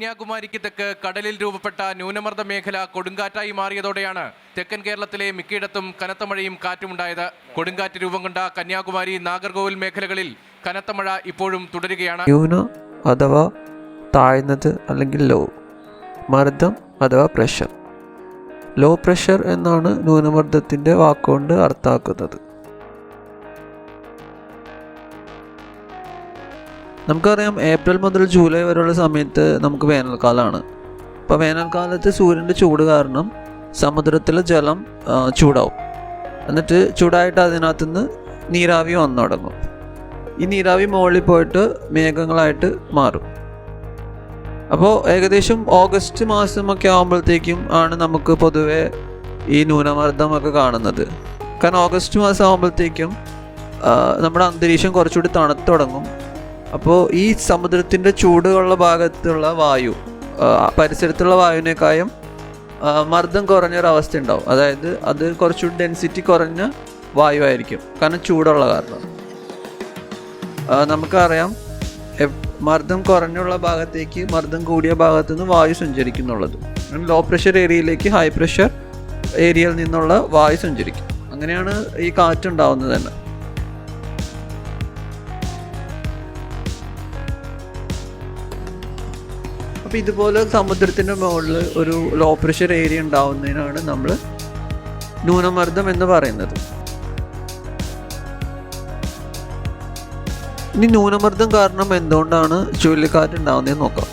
കന്യാകുമാരിക്ക് തെക്ക് കടലിൽ രൂപപ്പെട്ട ന്യൂനമർദ്ദ മേഖല കൊടുങ്കാറ്റായി മാറിയതോടെയാണ് തെക്കൻ കേരളത്തിലെ മിക്കയിടത്തും കനത്ത മഴയും കാറ്റുമുണ്ടായത്. കൊടുങ്കാറ്റ് രൂപം കൊണ്ട കന്യാകുമാരി, നാഗർകോവിൽ മേഖലകളിൽ കനത്ത മഴ ഇപ്പോഴും തുടരുകയാണ്. ന്യൂന അഥവാ താഴ്ന്നത് അല്ലെങ്കിൽ ലോ മർദ്ദം അഥവാ പ്രഷർ. ലോ പ്രഷർ എന്നാണ് ന്യൂനമർദ്ദത്തിൻ്റെ വാക്കുകൊണ്ട് അർത്ഥാക്കുന്നത്. നമുക്കറിയാം, ഏപ്രിൽ മുതൽ ജൂലൈ വരെയുള്ള സമയത്ത് നമുക്ക് വേനൽക്കാലമാണ്. അപ്പോൾ വേനൽക്കാലത്ത് സൂര്യൻ്റെ ചൂട് കാരണം സമുദ്രത്തിലെ ജലം ചൂടാവും. എന്നിട്ട് ചൂടായിട്ട് അതിനകത്തുനിന്ന് നീരാവി വന്നു തുടങ്ങും. ഈ നീരാവി മുകളിൽ പോയിട്ട് മേഘങ്ങളായിട്ട് മാറും. അപ്പോൾ ഏകദേശം ഓഗസ്റ്റ് മാസമൊക്കെ ആകുമ്പോഴത്തേക്കും ആണ് നമുക്ക് പൊതുവെ ഈ ന്യൂനമർദ്ദമൊക്കെ കാണുന്നത്. കാരണം ഓഗസ്റ്റ് മാസം ആകുമ്പോഴത്തേക്കും നമ്മുടെ അന്തരീക്ഷം കുറച്ചുകൂടി തണുത്ത് തുടങ്ങും. അപ്പോൾ ഈ സമുദ്രത്തിൻ്റെ ചൂടുള്ള ഭാഗത്തുള്ള വായു പരിസരത്തുള്ള വായുവിനേക്കാളും മർദ്ദം കുറഞ്ഞൊരവസ്ഥ ഉണ്ടാവും. അതായത് അത് കുറച്ചുകൂടി ഡെൻസിറ്റി കുറഞ്ഞ വായു ആയിരിക്കും, കാരണം ചൂടുള്ള കാരണം. നമുക്കറിയാം, മർദ്ദം കുറഞ്ഞുള്ള ഭാഗത്തേക്ക് മർദ്ദം കൂടിയ ഭാഗത്തു നിന്ന് വായു സഞ്ചരിക്കുന്നുള്ളത്. ലോ പ്രഷർ ഏരിയയിലേക്ക് ഹൈ പ്രഷർ ഏരിയയിൽ നിന്നുള്ള വായു സഞ്ചരിക്കും. അങ്ങനെയാണ് ഈ കാറ്റുണ്ടാവുന്നത് തന്നെ. അപ്പോൾ ഇതുപോലെ സമുദ്രത്തിൻ്റെ മുകളിൽ ഒരു ലോ പ്രഷർ ഏരിയ ഉണ്ടാവുന്നതിനാണ് നമ്മൾ ന്യൂനമർദ്ദം എന്ന് പറയുന്നത്. ഇനി ന്യൂനമർദ്ദം കാരണം എന്തുകൊണ്ടാണ് ചുഴലിക്കാറ്റ് ഉണ്ടാവുന്നതെന്ന് നോക്കാം.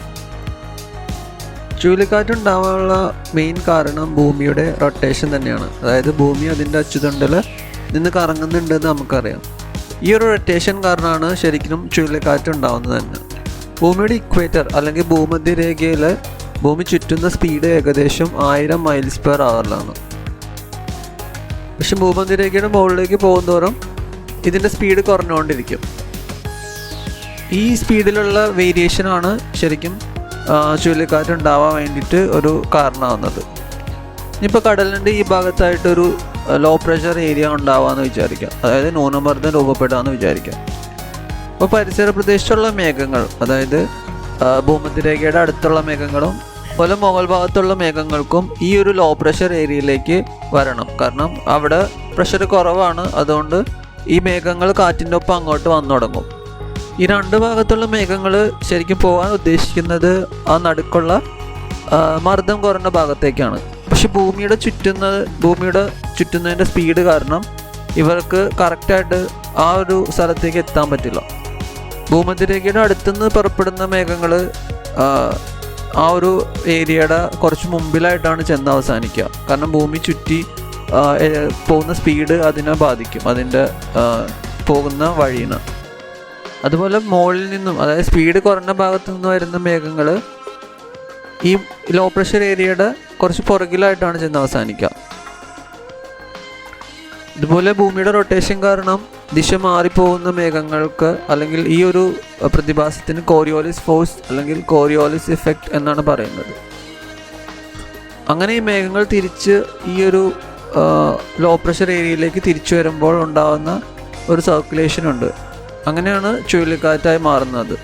ചുഴലിക്കാറ്റ് ഉണ്ടാവാനുള്ള മെയിൻ കാരണം ഭൂമിയുടെ റൊട്ടേഷൻ തന്നെയാണ്. അതായത് ഭൂമി അതിൻ്റെ അച്ചുതണ്ടിൽ നിന്ന് കറങ്ങുന്നുണ്ടെന്ന് നമുക്കറിയാം. ഈ ഒരു റൊട്ടേഷൻ കാരണമാണ് ശരിക്കും ചുഴലിക്കാറ്റ് ഉണ്ടാവുന്നത് തന്നെ. ഭൂമിയുടെ ഇക്വേറ്റർ അല്ലെങ്കിൽ ഭൂമധ്യരേഖയിൽ ഭൂമി ചുറ്റുന്ന സ്പീഡ് ഏകദേശം 1000 മൈൽസ് പെർ അവറിലാണ്. പക്ഷെ ഭൂമധ്യരേഖയുടെ മുകളിലേക്ക് പോകുന്തോറും ഇതിൻ്റെ സ്പീഡ് കുറഞ്ഞുകൊണ്ടിരിക്കും. ഈ സ്പീഡിലുള്ള വേരിയേഷനാണ് ശരിക്കും ചുഴലിക്കാറ്റ് ഉണ്ടാവാൻ വേണ്ടിയിട്ട് ഒരു കാരണമാകുന്നത്. ഇനിയിപ്പോൾ കടലിൻ്റെ ഈ ഭാഗത്തായിട്ടൊരു ലോ പ്രഷർ ഏരിയ ഉണ്ടാവാമെന്ന് വിചാരിക്കാം, അതായത് ന്യൂനമർദ്ദം രൂപപ്പെടാമെന്ന് വിചാരിക്കാം. അപ്പോൾ പരിസര പ്രദേശത്തുള്ള മേഘങ്ങൾ, അതായത് ഭൂമധ്യരേഖയുടെ അടുത്തുള്ള മേഘങ്ങളും പോലെ മുകൾ ഭാഗത്തുള്ള മേഘങ്ങൾക്കും ഈ ഒരു ലോ പ്രഷർ ഏരിയയിലേക്ക് വരണം. കാരണം അവിടെ പ്രഷർ കുറവാണ്. അതുകൊണ്ട് ഈ മേഘങ്ങൾ കാറ്റിൻ്റെ ഒപ്പം അങ്ങോട്ട് വന്നു തുടങ്ങും. ഈ രണ്ട് ഭാഗത്തുള്ള മേഘങ്ങൾ ശരിക്കും പോകാൻ ഉദ്ദേശിക്കുന്നത് ആ നടുക്കുള്ള മർദ്ദം കുറഞ്ഞ ഭാഗത്തേക്കാണ്. പക്ഷെ ഭൂമിയുടെ ചുറ്റുന്നതിൻ്റെ സ്പീഡ് കാരണം ഇവർക്ക് കറക്റ്റായിട്ട് ആ ഒരു സ്ഥലത്തേക്ക് എത്താൻ പറ്റില്ല. ഭൂമധ്യരേഖയുടെ അടുത്തുനിന്ന് പുറപ്പെടുന്ന മേഘങ്ങൾ ആ ഒരു ഏരിയയുടെ കുറച്ച് മുമ്പിലായിട്ടാണ് ചെന്ന് അവസാനിക്കുക. കാരണം ഭൂമി ചുറ്റി പോകുന്ന സ്പീഡ് അതിനെ ബാധിക്കും, അതിൻ്റെ പോകുന്ന വഴീനെ. അതുപോലെ മുകളിൽ നിന്നും, അതായത് സ്പീഡ് കുറഞ്ഞ ഭാഗത്തു നിന്ന് വരുന്ന മേഘങ്ങൾ ഈ ലോ പ്രഷർ ഏരിയയുടെ കുറച്ച് പുറകിലായിട്ടാണ് ചെന്ന് അവസാനിക്കുക. ഇതുപോലെ ഭൂമിയുടെ റൊട്ടേഷൻ കാരണം ദിശ മാറിപ്പോകുന്ന മേഘങ്ങൾക്ക് അല്ലെങ്കിൽ ഈ ഒരു പ്രതിഭാസത്തിന് കോറിയോലിസ് ഫോഴ്സ് അല്ലെങ്കിൽ കോറിയോലിസ് ഇഫക്റ്റ് എന്നാണ് പറയുന്നത്. അങ്ങനെ ഈ മേഘങ്ങൾ തിരിച്ച് ഈ ഒരു ലോ പ്രഷർ ഏരിയയിലേക്ക് തിരിച്ചു വരുമ്പോൾ ഉണ്ടാകുന്ന ഒരു സർക്കുലേഷൻ ഉണ്ട്. അങ്ങനെയാണ് ചുഴലിക്കാറ്റായി മാറുന്നത്.